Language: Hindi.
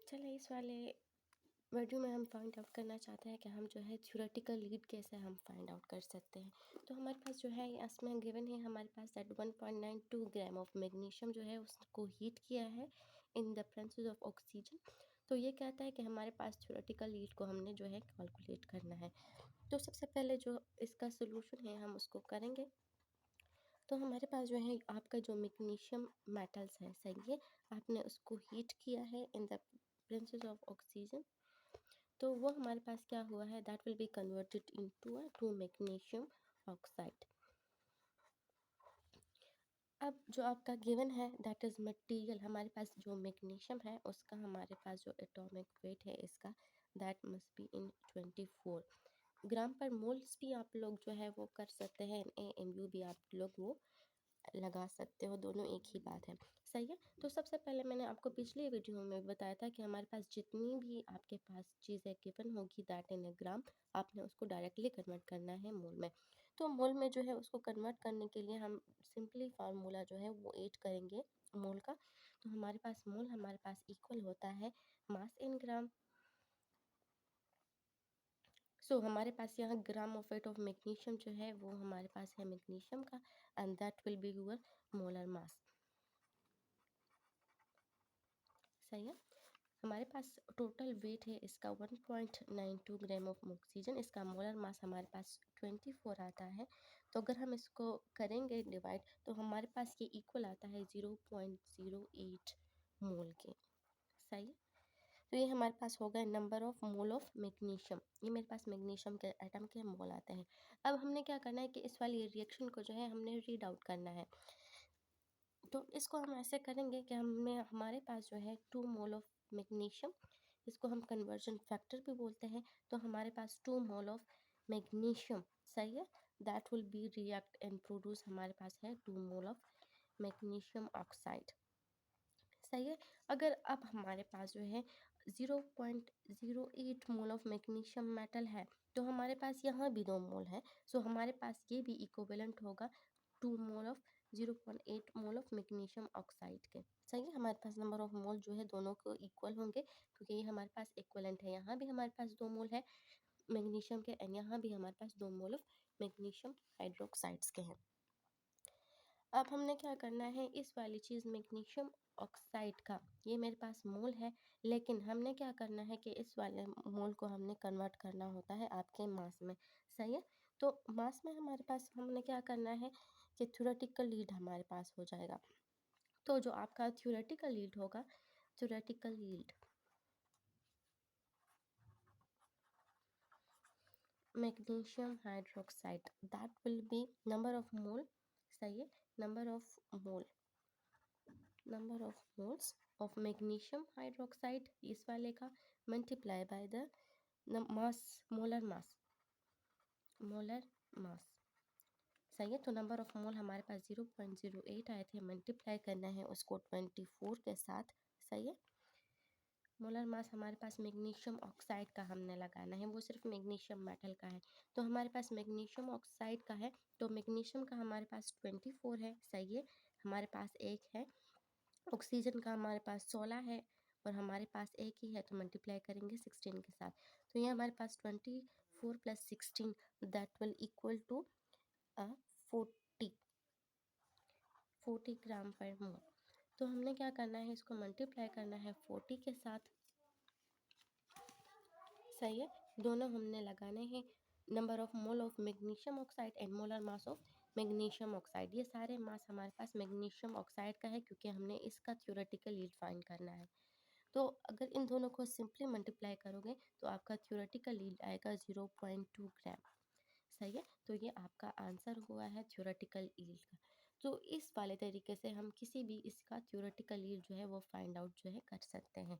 चलिए इस वाले वीडियो में हम फाइंड आउट करना चाहते हैं कि हम जो है थ्योरेटिकल लीड कैसे हम फाइंड आउट कर सकते हैं। तो हमारे पास जो है इसमें गिवन है हमारे पास दैट 1.92 ग्राम ऑफ मैग्नीशियम जो है उसको हीट किया है in the presence of oxygen. तो ये कहता है कि हमारे पास थ्योरेटिकल लीड को हमने जो है कैलकुलेट करना है। तो सबसे पहले जो इसका सोल्यूशन है हम उसको करेंगे। तो हमारे पास जो है आपका जो मैग्नीशियम मेटल्स है, सही है, आपने उसको हीट किया है in the presence of oxygen. तो वो हमारे पास क्या हुआ है, that will be converted into two magnesium oxide. अब जो आपका गिवन है दैट इज मटेरियल, हमारे पास जो मैग्नीशियम है उसका हमारे पास जो एटॉमिक वेट है इसका दैट मस्ट बी इन 24 ग्राम पर मोल्स भी आप लोग जो है वो कर सकते हैं, NaMu भी आप लोग वो लगा सकते हो, दोनों एक ही बात है, सही है। तो सबसे पहले मैंने आपको पिछले वीडियो में बताया था कि हमारे पास जितनी भी आपके पास चीज़ें गिवन होगी दैट इन ए ग्राम, आपने उसको डायरेक्टली कन्वर्ट करना है मोल में। तो मोल में जो है उसको कन्वर्ट करने के लिए हम सिंपली फार्मूला जो है वो ऐड करेंगे मोल का। तो हमारे पास मोल हमारे पास इक्वल होता है मास इन ग्राम। सो हमारे पास यहाँ gram of weight of magnesium जो है वो हमारे पास है मैग्नीशियम का, and that will be your molar mass, सही है। हमारे पास टोटल वेट है इसका 1.92 ग्राम ऑफ ऑक्सीजन, इसका मोलर मास हमारे पास 24 आता है। तो अगर हम इसको करेंगे डिवाइड तो हमारे पास ये इक्वल आता है 0.08 मोल के, सही है। तो ये हमारे पास हो गया number of mole of magnesium, ये मेरे पास मैग्नीशियम के एटम के मोल आते हैं। अब हमने क्या करना है कि इस वाली रिएक्शन को जो है हमने रीड आउट करना है। तो इसको हम ऐसे करेंगे कि हमारे पास जो है 2 मोल ऑफ मैग्नीशियम, इसको हम कन्वर्जन फैक्टर भी बोलते हैं। तो हमारे पास 2 मोल ऑफ मैग्नीशियम, सही है, that will be react and produce, हमारे पास है 2 मोल ऑफ मैग्नीशियम ऑक्साइड, सही है। अगर अब हमारे पास जो है 0.08 मोल ऑफ मैग्नीशियम मेटल है तो हमारे पास यहाँ भी 2 मोल है, सो हमारे पास ये भी इक्विवेलेंट होगा 2 mole of 0.8 mole of magnesium oxide के, सही है। हमारे पास नंबर ऑफ मोल जो है दोनों को इक्वल होंगे क्योंकि ये हमारे पास इक्वलेंट है। यहाँ भी हमारे पास 2 मोल है मैग्नीशियम के एंड यहाँ भी हमारे पास 2 मोल ऑफ मैग्नीशियम हाइड्रोक्साइड्स के हैं। अब हमने क्या करना है, इस वाली चीज़ मैग्नीशियम ऑक्साइड का ये मेरे पास मोल है, लेकिन हमने क्या करना है कि इस वाले मोल को हमने कन्वर्ट करना होता है आपके मास में, सही है। तो मास में हमारे पास हमने क्या करना है कि थ्योरेटिकल लीड हमारे पास हो जाएगा। तो जो आपका थ्योरेटिकल लीड होगा, theoretical lead magnesium hydroxide that will be number of mole, सही है, number of mole, number of moles of magnesium hydroxide इस वाले का multiply by the mass, molar mass, molar mass, सही है। तो नंबर ऑफ मोल हमारे पास 0.08 आए थे, मल्टीप्लाई करना है उसको 24 के साथ, सही है। मोलर मास हमारे पास मैग्नीशियम ऑक्साइड का हमने लगाना है, वो सिर्फ मैग्नीशियम मेटल का है। तो हमारे पास मैग्नीशियम ऑक्साइड का है तो मैग्नीशियम का हमारे पास 24 है, सही है। हमारे पास एक है, ऑक्सीजन का हमारे पास 16 है और हमारे पास एक ही है तो मल्टीप्लाई करेंगे 16 के साथ। तो ये हमारे पास 24 + 16 दैट विल इक्वल टू 40 40 ग्राम पर मोल। तो हमने क्या करना है, इसको मल्टीप्लाई करना है 40 के साथ, सही है। दोनों हमने लगाने हैं, number of mole of magnesium oxide and molar mass of magnesium oxide. ये सारे मास हमारे पास मैग्नीशियम ऑक्साइड का है क्योंकि हमने इसका थ्योरेटिकल यील्ड फाइंड करना है। तो अगर इन दोनों को सिंपली मल्टीप्लाई करोगे तो आपका थ्योरेटिकल यील्ड आएगा 0.2 ग्राम, सही है। तो ये आपका आंसर हुआ है थ्योरेटिकल यील्ड का। तो इस वाले तरीके से हम किसी भी इसका थ्योरेटिकल यील्ड जो है वो फाइंड आउट जो है कर सकते हैं।